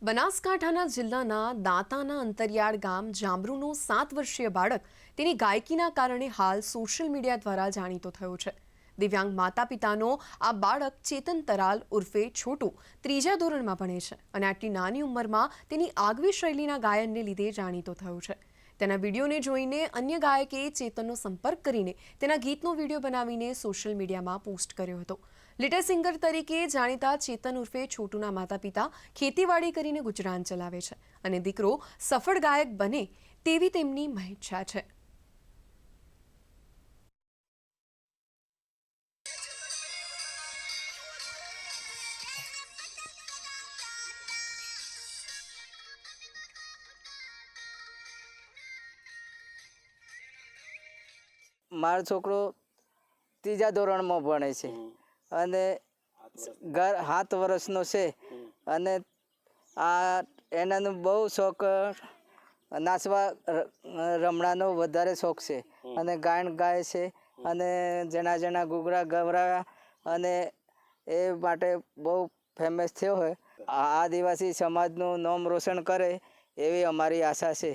બનાસકાંઠાના જિલ્લાના દાંતાના અંતરિયાળ ગામ જાંબરુનો 7 વર્ષીય બાળક તેની ગાયકીના કારણે હાલ સોશિયલ મીડિયા દ્વારા જાણીતો થયો છે। દિવ્યાંગ માતા પિતાનો આ બાળક ચેતન તરાલ ઉર્ફે છોટુ 3જા ધોરણમાં ભણે છે અને આટલી નાની ઉંમરમાં તેની આગવી શૈલીના ગાયનને લીધે જાણીતો થયો છે। તેના વિડીયોને જોઈને અન્ય ગાયકે ચેતનનો સંપર્ક કરીને તેના ગીતનો વિડીયો બનાવીને સોશિયલ મીડિયામાં પોસ્ટ કર્યો હતો। લિટલ સિંગર તરીકે જાણીતા ચેતન ઉર્ફે છોટુના માતા પિતા ખેતીવાડી કરીને ગુજરાન ચલાવે છે અને દીકરો સફળ ગાયક બને તેવી તેમની મહેચ્છા છે। મારો છોકરો 3જા ધોરણમાં ભણે છે અને 7 વર્ષનો છે અને આ એનાનો બહુ શોખ નાચવા રમણાનો વધારે શોખ છે અને ગાયન ગાય છે અને જણા જણા ઘૂઘરા ગવરાવ્યા અને એ માટે બહુ ફેમસ થયો હોય। આ આદિવાસી સમાજનું નામ રોશન કરે એવી અમારી આશા છે।